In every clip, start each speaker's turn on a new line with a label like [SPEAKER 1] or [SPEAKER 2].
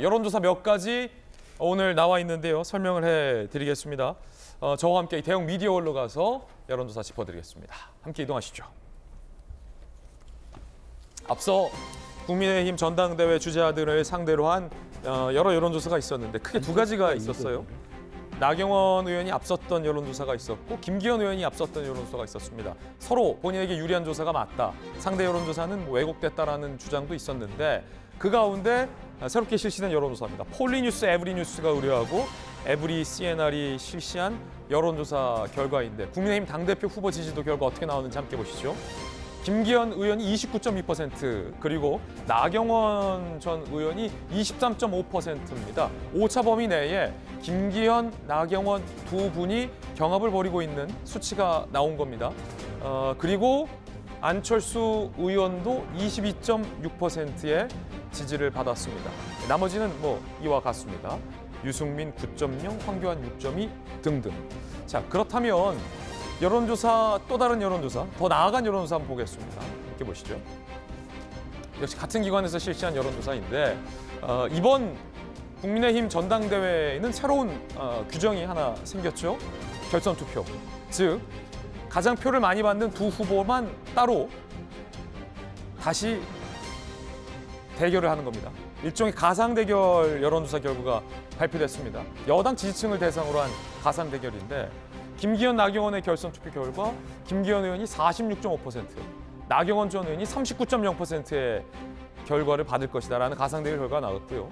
[SPEAKER 1] 여론조사 몇 가지 오늘 나와 있는데요. 설명을 해드리겠습니다. 저와 함께 대형 미디어홀로 가서 여론조사 짚어드리겠습니다. 함께 이동하시죠. 앞서 국민의힘 전당대회 주재자들을 상대로 한 여러 여론조사가 있었는데 크게 두 가지가 있었어요. 나경원 의원이 앞섰던 여론조사가 있었고 김기현 의원이 앞섰던 여론조사가 있었습니다. 서로 본인에게 유리한 조사가 맞다. 상대 여론조사는 왜곡됐다라는 주장도 있었는데 그 가운데 새롭게 실시된 여론조사입니다. 폴리뉴스, 에브리뉴스가 의뢰하고 에브리 CNR이 실시한 여론조사 결과인데 국민의힘 당대표 후보 지지도 결과 어떻게 나오는지 함께 보시죠. 김기현 의원이 29.2% 그리고 나경원 전 의원이 23.5%입니다. 오차 범위 내에 김기현, 나경원 두 분이 경합을 벌이고 있는 수치가 나온 겁니다. 그리고 안철수 의원도 22.6%의 지지를 받았습니다. 나머지는 이와 같습니다. 유승민 9.0, 황교안 6.2 등등. 자, 그렇다면 여론조사, 또 다른 여론조사, 더 나아간 여론조사 한번 보겠습니다. 이렇게 보시죠. 역시 같은 기관에서 실시한 여론조사인데 이번 국민의힘 전당대회에는 새로운 규정이 하나 생겼죠. 결선 투표. 즉 가장 표를 많이 받는 두 후보만 따로 다시 대결을 하는 겁니다. 일종의 가상대결 여론조사 결과가 발표됐습니다. 여당 지지층을 대상으로 한 가상대결인데 김기현, 나경원의 결선 투표 결과 김기현 의원이 46.5%, 나경원 전 의원이 39.0%의 결과를 받을 것이다라는 가상대결 결과가 나왔고요.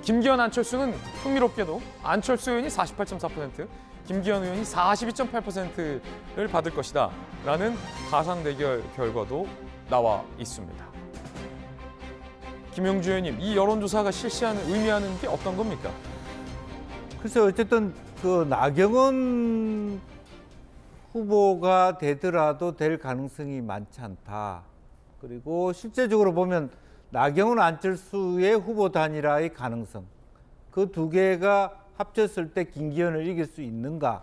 [SPEAKER 1] 김기현, 안철수는 흥미롭게도 안철수 의원이 48.4%, 김기현 의원이 42.8%를 받을 것이다라는 가상대결 결과도 나와 있습니다. 김영주 의원님, 이 여론조사가 실시하는 의미하는 게 어떤 겁니까?
[SPEAKER 2] 글쎄 어쨌든 그 나경원 후보가 되더라도 될 가능성이 많지 않다. 그리고 실제적으로 보면 나경원, 안철수의 후보 단일화의 가능성 그 두 개가 합쳤을 때 김기현을 이길 수 있는가가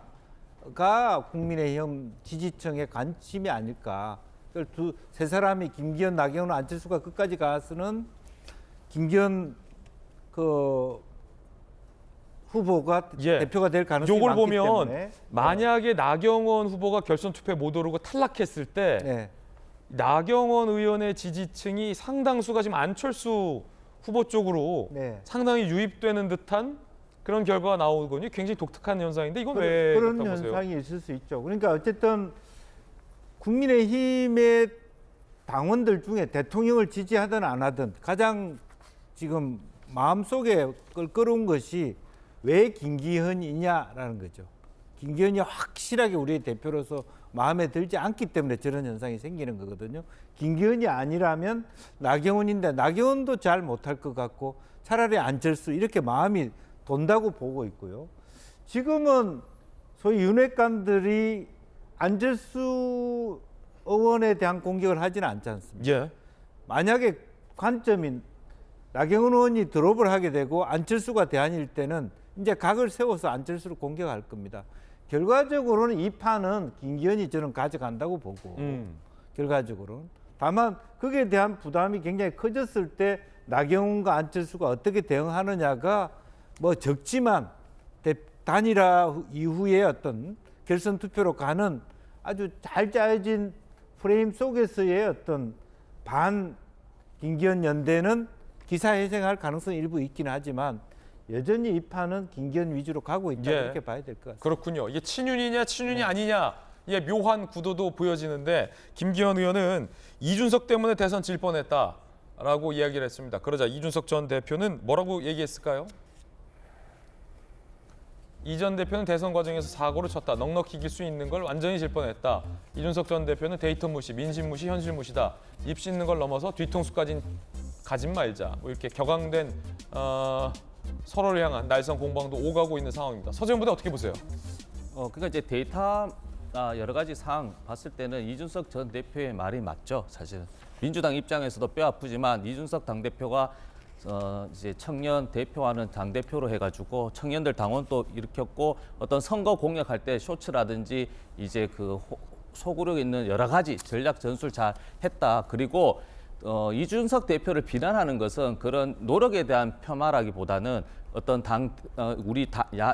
[SPEAKER 2] 국민의힘 지지층의 관심이 아닐까. 세 사람이 김기현, 나경원, 안철수가 끝까지 가서는 김기현 후보가 대표가 될 가능성이
[SPEAKER 1] 요걸
[SPEAKER 2] 많기
[SPEAKER 1] 보면
[SPEAKER 2] 때문에
[SPEAKER 1] 만약에 나경원 후보가 결선 투표에 못 오르고 탈락했을 때 나경원 의원의 지지층이 상당수가 지금 안철수 후보 쪽으로 상당히 유입되는 듯한 그런 결과가 나오거든요. 굉장히 독특한 현상인데 이건 왜
[SPEAKER 2] 그런
[SPEAKER 1] 그렇다고 보세요?
[SPEAKER 2] 현상이 있을 수 있죠. 그러니까 어쨌든 국민의힘의 당원들 중에 대통령을 지지하든 안 하든 가장 지금 마음속에 끌어온 것이 왜 김기현이냐라는 거죠. 김기현이 확실하게 우리의 대표로서 마음에 들지 않기 때문에 저런 현상이 생기는 거거든요. 김기현이 아니라면 나경원인데 나경원도 잘 못할 것 같고 차라리 안철수 이렇게 마음이 돈다고 보고 있고요. 지금은 소위 윤핵관들이 안철수 의원에 대한 공격을 하지는 않지 않습니까? 만약에 관점이 나경원 의원이 드롭을 하게 되고 안철수가 대안일 때는 이제 각을 세워서 안철수를 공격할 겁니다. 결과적으로는 이 판은 김기현이 저는 가져간다고 보고 결과적으로는 다만 거기에 대한 부담이 굉장히 커졌을 때 나경원과 안철수가 어떻게 대응하느냐가 적지만 단일화 이후에 어떤 결선 투표로 가는 아주 잘 짜여진 프레임 속에서의 어떤 반 김기현 연대는 기사회생할 가능성이 일부 있기는 하지만 여전히 이 판은 김기현 위주로 가고 있다 이렇게 봐야 될 것 같습니다.
[SPEAKER 1] 그렇군요. 이게 친윤이냐 친윤이 아니냐 묘한 구도도 보여지는데 김기현 의원은 이준석 때문에 대선 질 뻔했다라고 이야기를 했습니다. 그러자 이준석 전 대표는 뭐라고 얘기했을까요? 이 전 대표는 대선 과정에서 사고를 쳤다. 넉넉히 이길 수 있는 걸 완전히 질 뻔했다. 이준석 전 대표는 데이터 무시, 민심 무시, 현실 무시다. 입 씻는 걸 넘어서 뒤통수까지 가진 말자. 이렇게 격앙된 서로를 향한 날선 공방도 오가고 있는 상황입니다. 서재원 부대 어떻게 보세요?
[SPEAKER 3] 그러니까 이제 데이터 여러 가지 사항 봤을 때는 이준석 전 대표의 말이 맞죠. 사실은 민주당 입장에서도 뼈 아프지만 이준석 당대표가 이제 청년 대표하는 당대표로 해가지고 청년들 당원도 일으켰고 어떤 선거 공략할 때 쇼츠라든지 이제 그 소구력 있는 여러 가지 전략 전술 잘 했다. 그리고 이준석 대표를 비난하는 것은 그런 노력에 대한 폄하라기보다는 어떤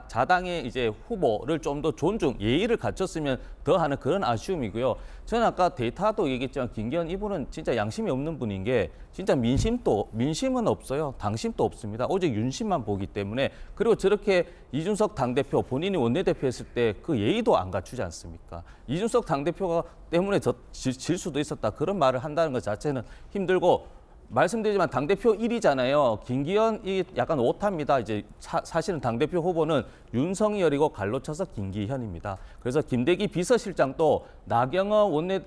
[SPEAKER 3] 자당의 이제 후보를 좀 더 존중, 예의를 갖췄으면 더 하는 그런 아쉬움이고요. 저는 아까 데이터도 얘기했지만 김기현 이분은 진짜 양심이 없는 분인 게 진짜 민심은 없어요. 당심도 없습니다. 오직 윤심만 보기 때문에 그리고 저렇게 이준석 당대표 본인이 원내대표 했을 때 그 예의도 안 갖추지 않습니까? 이준석 당대표가 때문에 질 수도 있었다. 그런 말을 한다는 것 자체는 힘들고 말씀드리지만 당대표 1위잖아요. 김기현이 약간 오타입니다. 이제 사실은 당대표 후보는 윤석열이고 갈로쳐서 김기현입니다. 그래서 김대기 비서실장도 나경원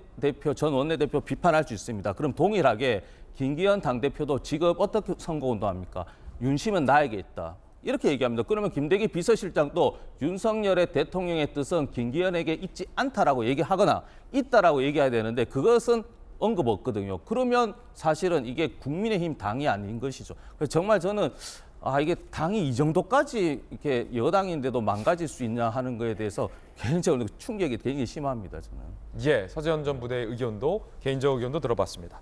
[SPEAKER 3] 전 원내대표 비판할 수 있습니다. 그럼 동일하게 김기현 당대표도 지금 어떻게 선거운동합니까? 윤심은 나에게 있다. 이렇게 얘기합니다. 그러면 김대기 비서실장도 윤석열의 대통령의 뜻은 김기현에게 있지 않다라고 얘기하거나 있다라고 얘기해야 되는데 그것은 언급 없거든요. 그러면 사실은 이게 국민의힘 당이 아닌 것이죠. 그래서 정말 저는 이게 당이 이 정도까지 이렇게 여당인데도 망가질 수 있냐 하는 거에 대해서 개인적으로 충격이 굉장히 심합니다. 저는.
[SPEAKER 1] 예, 서재현 전 부대의 의견도 개인적 의견도 들어봤습니다.